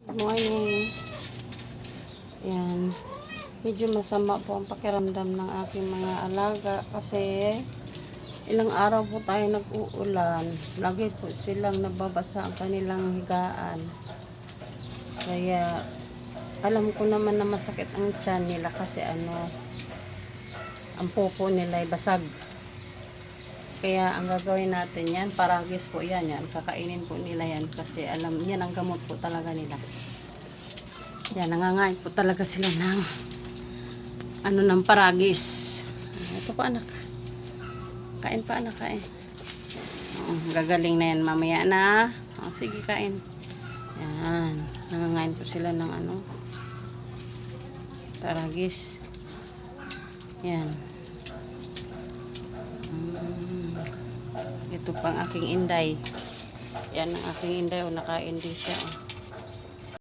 Good morning. Yan. Medyo masama po ang pakiramdam ng aking mga alaga kasi ilang araw po tayo nag-uulan. Lagi po silang nababasa ang kanilang higaan. Kaya alam ko naman na masakit ang tiyan nila kasi ang pupo nila ay basag. Kaya ang gagawin natin yan, paragis po yan. Kakainin po nila yan kasi yan ang gamot po talaga nila. Yan, nangangain po talaga sila ng paragis. Ito pa anak. Kain pa anak, kain. Gagaling na yan mamaya na. Sige, kain. Yan, nangangain po sila ng paragis. Yan. Ito pang aking inday. Yan ang aking inday. Nakain din siya.